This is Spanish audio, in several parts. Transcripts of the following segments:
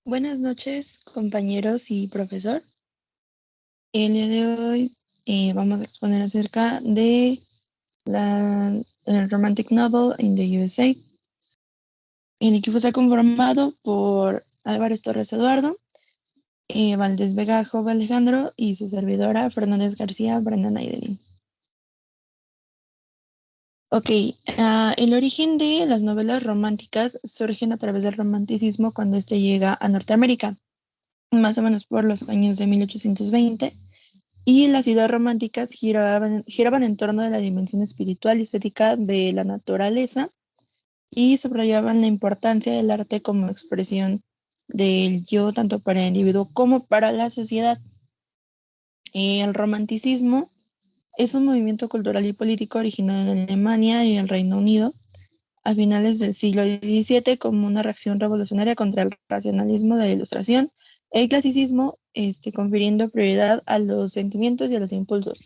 Buenas noches, compañeros y profesor. El día de hoy vamos a exponer acerca de el romantic novel in the USA. El equipo está conformado por Álvarez Torres Eduardo, Valdés Vega Jove Alejandro y su servidora Fernández García Brenda Naidelin. Ok, el origen de las novelas románticas surgen a través del romanticismo cuando éste llega a Norteamérica, más o menos por los años de 1820. Y las ideas románticas giraban en torno de la dimensión espiritual y estética de la naturaleza y subrayaban la importancia del arte como expresión del yo, tanto para el individuo como para la sociedad. El romanticismo es un movimiento cultural y político originado en Alemania y el Reino Unido a finales del siglo XVII como una reacción revolucionaria contra el racionalismo de la Ilustración, el clasicismo, confiriendo prioridad a los sentimientos y a los impulsos.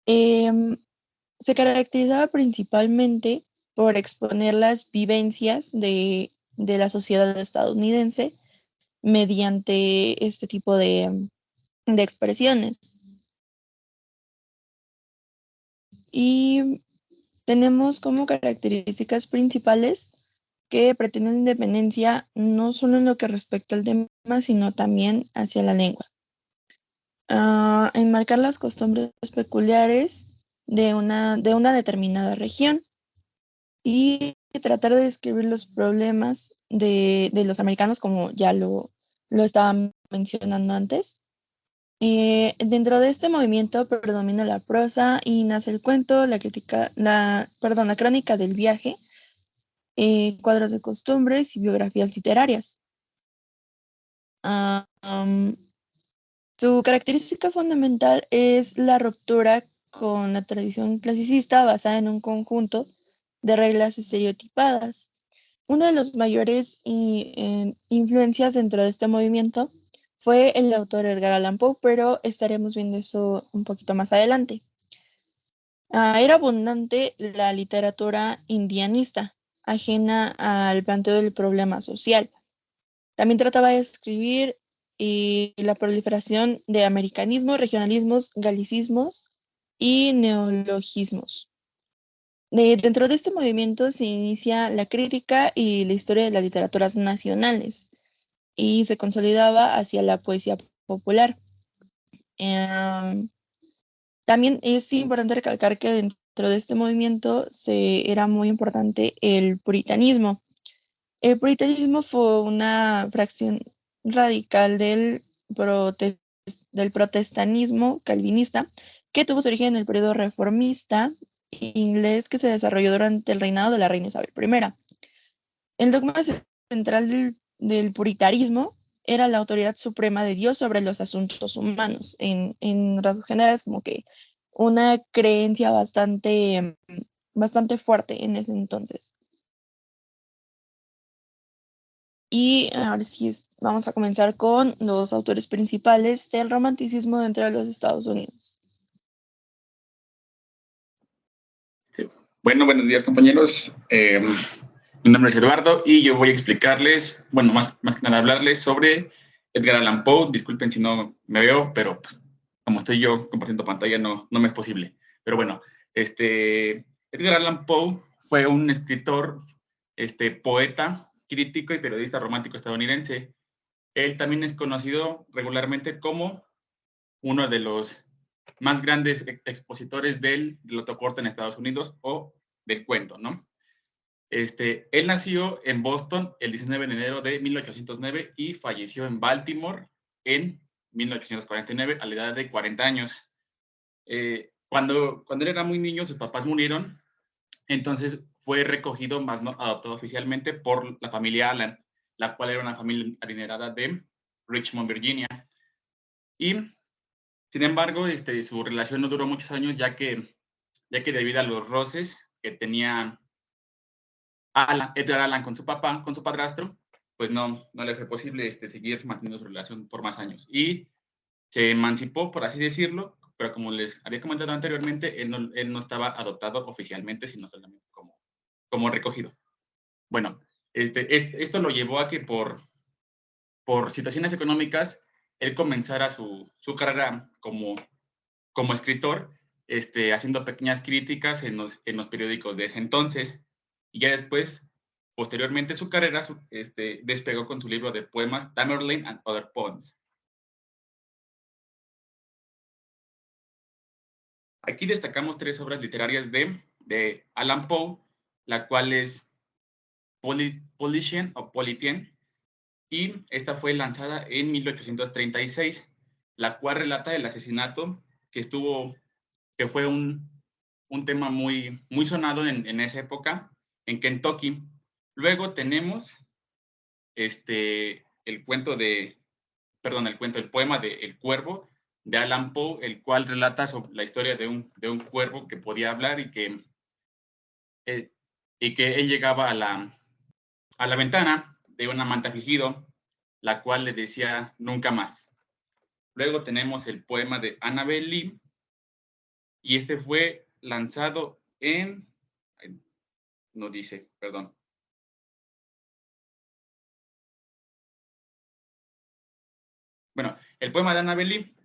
Se caracterizaba principalmente por exponer las vivencias de la sociedad estadounidense mediante este tipo de expresiones. Y tenemos como características principales que pretenden independencia no solo en lo que respecta al tema, sino también hacia la lengua. Enmarcar las costumbres peculiares de una determinada región y tratar de describir los problemas de los americanos, como ya lo estaba mencionando antes. Dentro de este movimiento predomina la prosa y nace el cuento, la crónica del viaje, cuadros de costumbres y biografías literarias. Ah, Su característica fundamental es la ruptura con la tradición clasicista basada en un conjunto de reglas estereotipadas. Una de las mayores influencias dentro de este movimiento fue el autor Edgar Allan Poe, pero estaremos viendo eso un poquito más adelante. Era abundante la literatura indianista, ajena al planteo del problema social. También trataba de escribir la proliferación de americanismos, regionalismos, galicismos y neologismos. Dentro de este movimiento se inicia la crítica y la historia de las literaturas nacionales y se consolidaba hacia la poesía popular. También es importante recalcar que dentro de este movimiento era muy importante el puritanismo. El puritanismo fue una fracción radical del protestanismo calvinista que tuvo su origen en el periodo reformista inglés que se desarrolló durante el reinado de la reina Isabel I. El dogma central del puritanismo era la autoridad suprema de Dios sobre los asuntos humanos. En rasgos generales, como que una creencia bastante fuerte en ese entonces. Y ahora sí, vamos a comenzar con los autores principales del romanticismo dentro de los Estados Unidos. Bueno, buenos días, compañeros. Mi nombre es Eduardo y yo voy a explicarles, bueno, más que nada hablarles sobre Edgar Allan Poe. Disculpen si no me veo, pero como estoy yo compartiendo pantalla no me es posible. Pero bueno, Edgar Allan Poe fue un escritor, poeta, crítico y periodista romántico estadounidense. Él también es conocido regularmente como uno de los más grandes expositores del corto en Estados Unidos o del cuento, ¿no? Él nació en Boston el 19 de enero de 1809 y falleció en Baltimore en 1849 a la edad de 40 años. Cuando él era muy niño, sus papás murieron, entonces fue recogido, más no adoptado oficialmente, por la familia Allan, la cual era una familia adinerada de Richmond, Virginia. Y, sin embargo, su relación no duró muchos años, ya que debido a los roces que tenía Edgar Allan con su papá, con su padrastro, pues no le fue posible seguir manteniendo su relación por más años. Y se emancipó, por así decirlo, pero como les había comentado anteriormente, él no estaba adoptado oficialmente, sino solamente como recogido. Bueno, esto lo llevó a que por por situaciones económicas, él comenzara su carrera como escritor, haciendo pequeñas críticas en los periódicos de ese entonces. Y ya después, posteriormente, su carrera despegó con su libro de poemas Tamerlane and Other Poems. Aquí destacamos 3 obras literarias de Allan Poe, la cual es Politician o Politien, y esta fue lanzada en 1836, la cual relata el asesinato que fue un tema muy, muy sonado en esa época en Kentucky. Luego tenemos el poema de El Cuervo de Allan Poe, el cual relata sobre la historia de un cuervo que podía hablar eh, y que él llegaba a la ventana de un amante afligido, la cual le decía nunca más. Luego tenemos el poema de Annabel Lee, y este fue lanzado no dice, perdón. Bueno, el poema de Annabel Lee,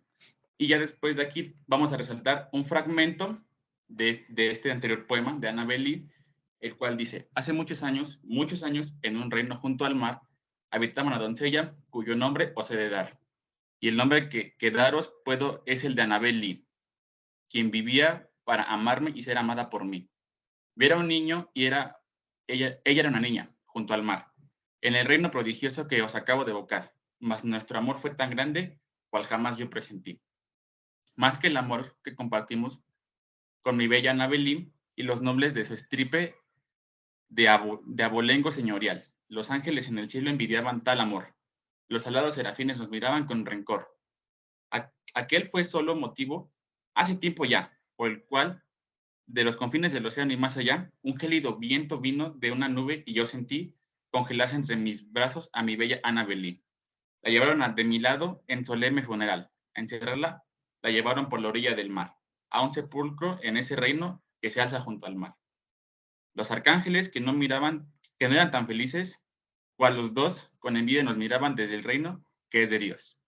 y ya después de aquí vamos a resaltar un fragmento de este anterior poema de Annabel Lee, el cual dice: hace muchos años, en un reino junto al mar, habitaba una doncella cuyo nombre os he de dar, y el nombre que daros puedo es el de Annabel Lee, quien vivía para amarme y ser amada por mí. Yo era un niño y ella era una niña, junto al mar, en el reino prodigioso que os acabo de evocar, mas nuestro amor fue tan grande cual jamás yo presentí. Más que el amor que compartimos con mi bella Annabel y los nobles de su estripe de abolengo señorial. Los ángeles en el cielo envidiaban tal amor. Los alados serafines nos miraban con rencor. Aquel fue solo motivo, hace tiempo ya, por el cual, de los confines del océano y más allá, un gélido viento vino de una nube y yo sentí congelarse entre mis brazos a mi bella Annabel. La llevaron de mi lado en solemne funeral. A encerrarla, la llevaron por la orilla del mar, a un sepulcro en ese reino que se alza junto al mar. Los arcángeles que no eran tan felices, cual los dos con envidia nos miraban desde el reino que es de Dios.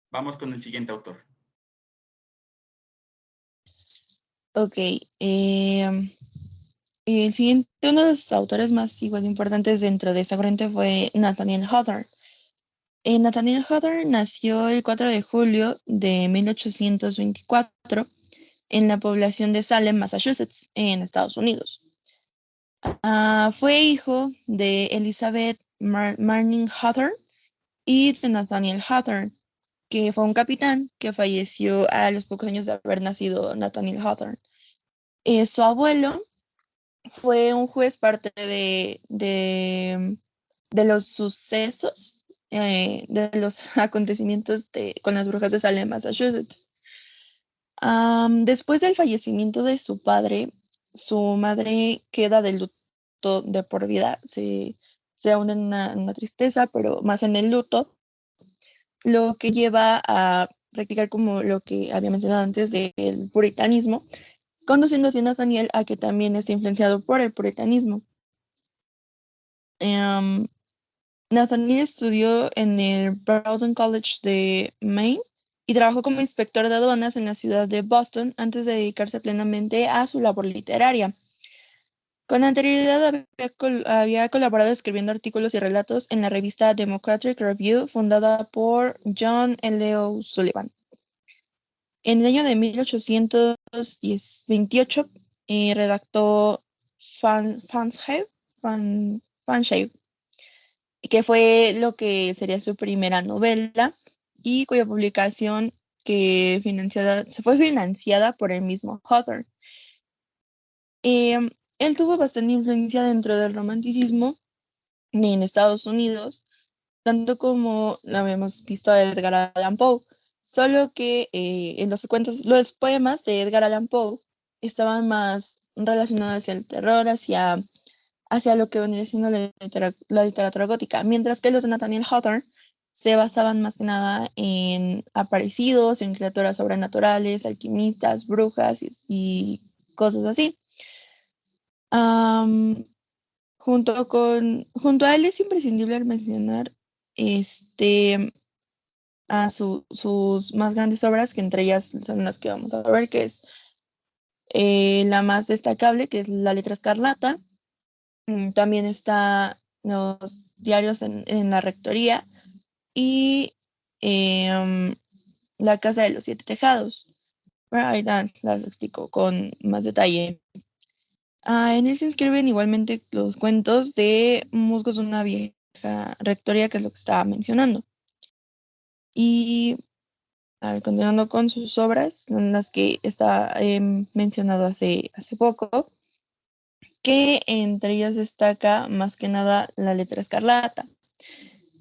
Vamos con el siguiente autor. Ok. El siguiente, uno de los autores más igual importantes dentro de esta corriente fue Nathaniel Hawthorne. Nathaniel Hawthorne nació el 4 de julio de 1824 en la población de Salem, Massachusetts, en Estados Unidos. Fue hijo de Elizabeth Marning Hawthorne y de Nathaniel Hawthorne, que fue un capitán que falleció a los pocos años de haber nacido Nathaniel Hawthorne. Su abuelo fue un juez parte de los sucesos, de los acontecimientos con las brujas de Salem, Massachusetts. Después del fallecimiento de su padre, su madre queda de luto de por vida. Se hunde en una tristeza, pero más en el luto, lo que lleva a practicar como lo que había mencionado antes del puritanismo, conduciendo así a Nathaniel a que también esté influenciado por el puritanismo. Nathaniel estudió en el Bowdoin College de Maine y trabajó como inspector de aduanas en la ciudad de Boston antes de dedicarse plenamente a su labor literaria. Con anterioridad había colaborado escribiendo artículos y relatos en la revista Democratic Review, fundada por John L. O'Sullivan. En el año de 1828 redactó Fanshawe, que fue lo que sería su primera novela y cuya publicación se fue financiada por el mismo Hawthorne. Él tuvo bastante influencia dentro del romanticismo en Estados Unidos, tanto como lo habíamos visto a Edgar Allan Poe, solo que en los poemas de Edgar Allan Poe estaban más relacionados hacia el terror, hacia lo que vendría siendo la literatura gótica, mientras que los de Nathaniel Hawthorne se basaban más que nada en aparecidos, en criaturas sobrenaturales, alquimistas, brujas y cosas así. Am, junto a él es imprescindible mencionar este, a sus más grandes obras, que entre ellas son las que vamos a ver, que es la más destacable, que es La Letra Escarlata. También está los diarios en la rectoría y La Casa de los Siete Tejados. Bueno, ahorita las explico con más detalle. En él se inscriben igualmente los cuentos de Musgos de una vieja rectoría, que es lo que estaba mencionando. Y continuando con sus obras, las que está mencionado hace poco, que entre ellas destaca más que nada La Letra Escarlata.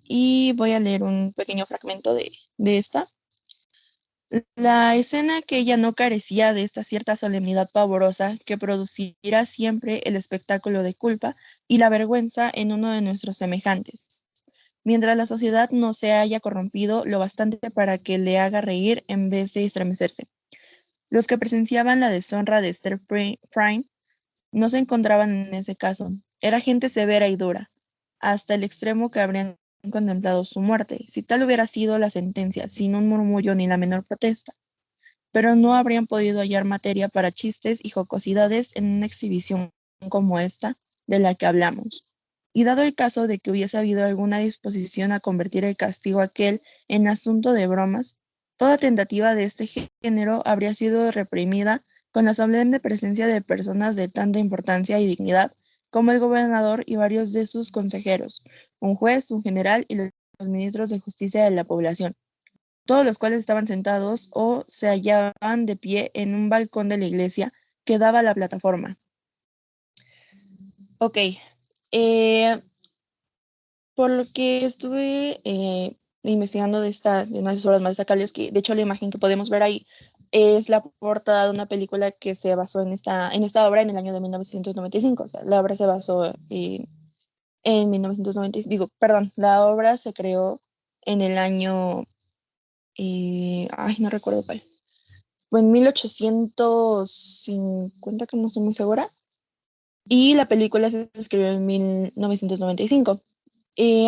Y voy a leer un pequeño fragmento de esta. La escena que ella no carecía de esta cierta solemnidad pavorosa que producirá siempre el espectáculo de culpa y la vergüenza en uno de nuestros semejantes, mientras la sociedad no se haya corrompido lo bastante para que le haga reír en vez de estremecerse. Los que presenciaban la deshonra de Esther Prime no se encontraban en ese caso. Era gente severa y dura, hasta el extremo que habrían contemplado su muerte, si tal hubiera sido la sentencia, sin un murmullo ni la menor protesta. Pero no habrían podido hallar materia para chistes y jocosidades en una exhibición como esta de la que hablamos. Y dado el caso de que hubiese habido alguna disposición a convertir el castigo aquel en asunto de bromas, toda tentativa de este género habría sido reprimida con la solemne presencia de personas de tanta importancia y dignidad como el gobernador y varios de sus consejeros, un juez, un general y los ministros de justicia de la población, todos los cuales estaban sentados o se hallaban de pie en un balcón de la iglesia que daba a la plataforma. Ok, por lo que estuve investigando de una de sus obras más destacables, que de hecho la imagen que podemos ver ahí es la portada de una película que se basó en esta obra en el año de 1995. O sea, la obra se basó en 1995, digo, perdón, la obra se creó en el año, no recuerdo cuál, fue en 1850, que no estoy muy segura, y la película se escribió en 1995.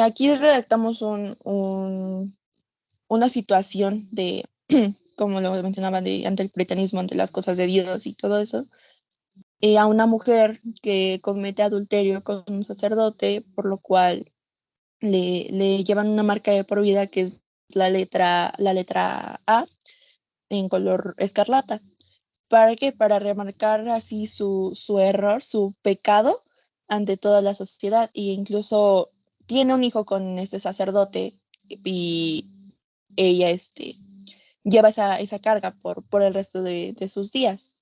Aquí redactamos una situación de, como lo mencionaba, ante el puritanismo, ante las cosas de Dios y todo eso, a una mujer que comete adulterio con un sacerdote, por lo cual le llevan una marca de por vida que es la letra A en color escarlata. ¿Para qué? Para remarcar así su error, su pecado ante toda la sociedad. E incluso tiene un hijo con este sacerdote y ella lleva esa carga por el resto de sus días.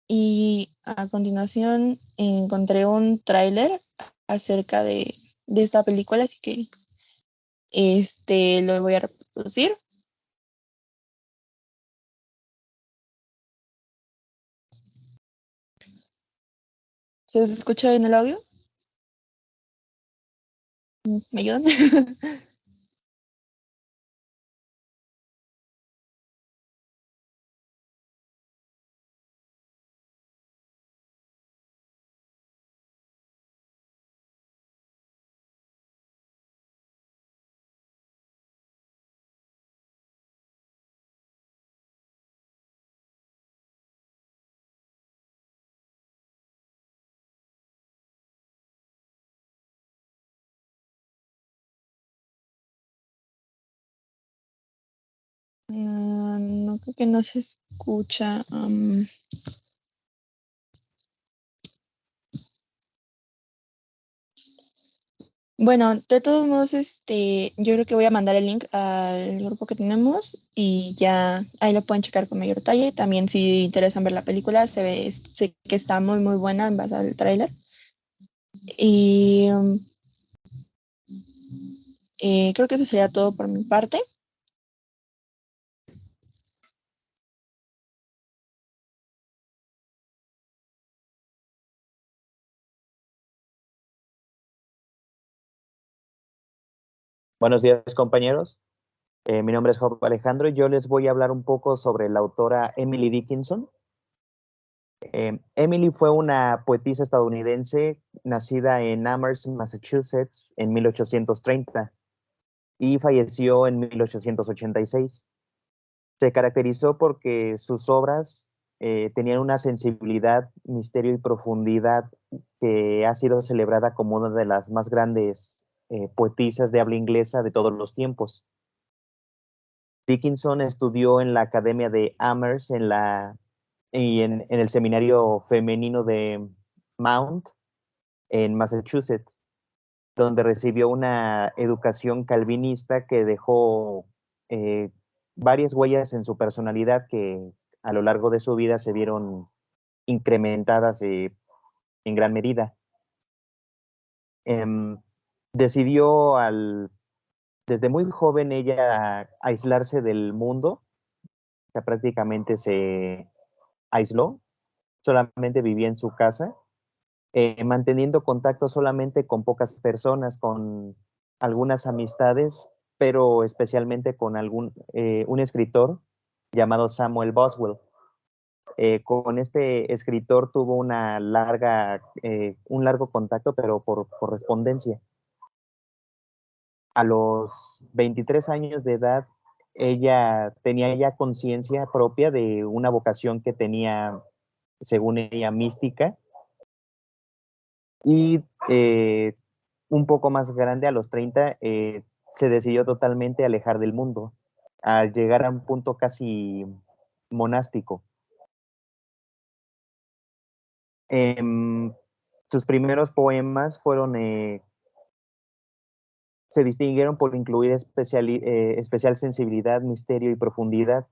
Y a continuación encontré un tráiler acerca de esta película, así que lo voy a reproducir. ¿Se escucha bien el audio? ¿Me ayudan? No, creo que no se escucha. Bueno, de todos modos, yo creo que voy a mandar el link al grupo que tenemos y ya ahí lo pueden checar con mayor detalle. También si interesan ver la película, sé que está muy muy buena en base al tráiler. Y creo que eso sería todo por mi parte. Buenos días, compañeros. Mi nombre es Job Alejandro y yo les voy a hablar un poco sobre la autora Emily Dickinson. Emily fue una poetisa estadounidense nacida en Amherst, Massachusetts, en 1830 y falleció en 1886. Se caracterizó porque sus obras tenían una sensibilidad, misterio y profundidad que ha sido celebrada como una de las más grandes poetisas de habla inglesa de todos los tiempos. Dickinson estudió en la Academia de Amherst en el seminario femenino de Mount, en Massachusetts, donde recibió una educación calvinista que dejó eh, varias huellas en su personalidad que a lo largo de su vida se vieron incrementadas en gran medida. Em, decidió desde muy joven ella aislarse del mundo, o sea, prácticamente se aisló, solamente vivía en su casa, manteniendo contacto solamente con pocas personas, con algunas amistades, pero especialmente con un escritor llamado Samuel Boswell. Con este escritor tuvo un largo contacto, pero por correspondencia. A los 23 años de edad, ella tenía ya conciencia propia de una vocación que tenía, según ella, mística, y un poco más grande, a los 30, se decidió totalmente alejar del mundo, al llegar a un punto casi monástico. Em, Sus primeros poemas se distinguieron por incluir especial sensibilidad, misterio y profundidad.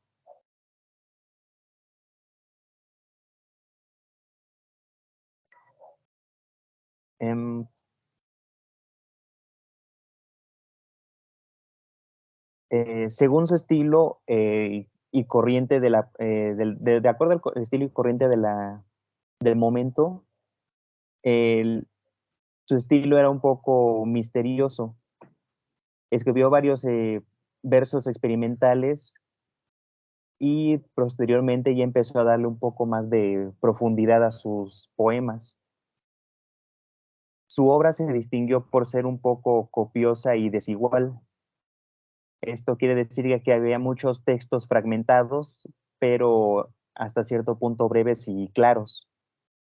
Em, Según su estilo y corriente de acuerdo al estilo y corriente del momento, su estilo era un poco misterioso. Escribió varios versos experimentales y posteriormente ya empezó a darle un poco más de profundidad a sus poemas. Su obra se distinguió por ser un poco copiosa y desigual. Esto quiere decir que había muchos textos fragmentados, pero hasta cierto punto breves y claros.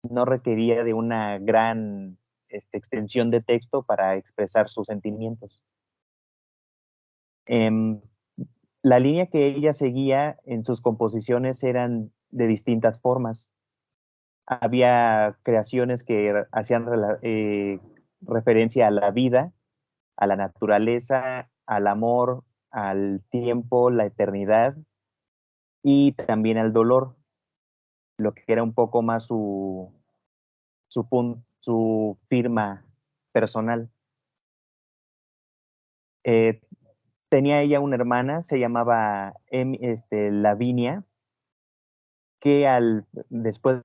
No requería de una gran extensión de texto para expresar sus sentimientos. Em, la línea que ella seguía en sus composiciones eran de distintas formas. Había creaciones que hacían referencia a la vida, a la naturaleza, al amor, al tiempo, la eternidad y también al dolor, lo que era un poco más su firma personal. Eh, Tenía ella una hermana, se llamaba Lavinia, que después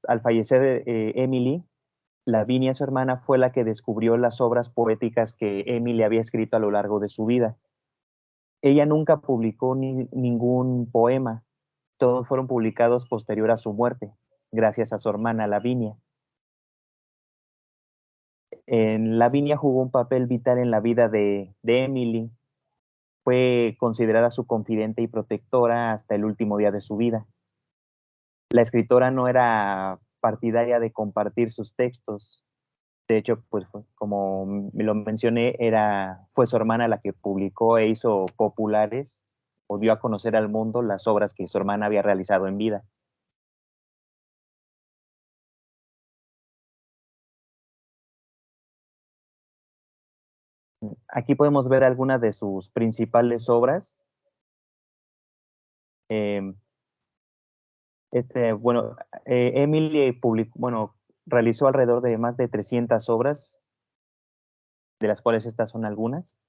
al fallecer Emily, Lavinia, su hermana, fue la que descubrió las obras poéticas que Emily había escrito a lo largo de su vida. Ella nunca publicó ningún poema, todos fueron publicados posterior a su muerte, gracias a su hermana Lavinia. Lavinia jugó un papel vital en la vida de Emily, fue considerada su confidente y protectora hasta el último día de su vida. La escritora no era partidaria de compartir sus textos. De hecho, pues como me lo mencioné, fue su hermana la que publicó e hizo populares o dio a conocer al mundo las obras que su hermana había realizado en vida. Aquí podemos ver algunas de sus principales obras. Eh, bueno, Emily realizó alrededor de más de 300 obras, de las cuales estas son algunas.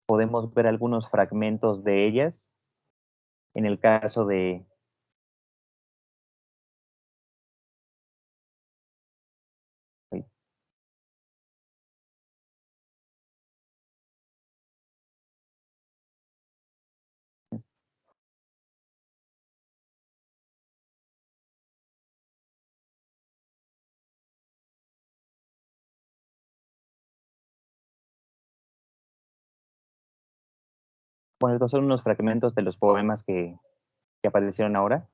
Podemos ver algunos fragmentos de ellas. En el caso de Bueno, estos son unos fragmentos de los poemas que aparecieron ahora.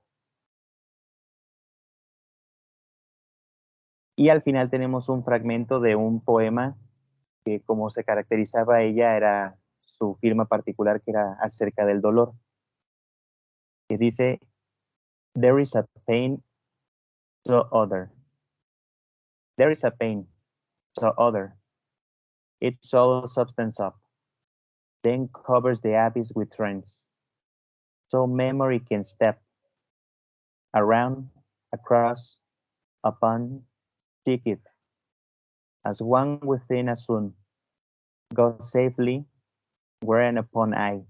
Y al final tenemos un fragmento de un poema que, como se caracterizaba ella, era su firma particular, que era acerca del dolor, que dice: There is a pain so other. There is a pain so other. It's all substance up, then covers the abyss with trance. So memory can step around, across, upon, seek it, as one within a sun, go safely wherein upon I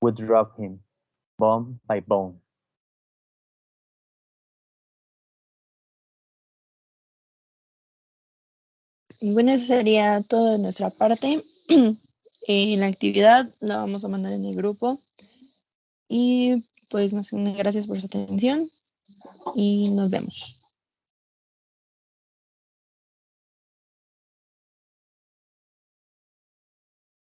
would drop him, bone by bone. Bueno, eso sería todo de nuestra parte. La actividad la vamos a mandar en el grupo. Y pues más que nada, gracias por su atención y nos vemos.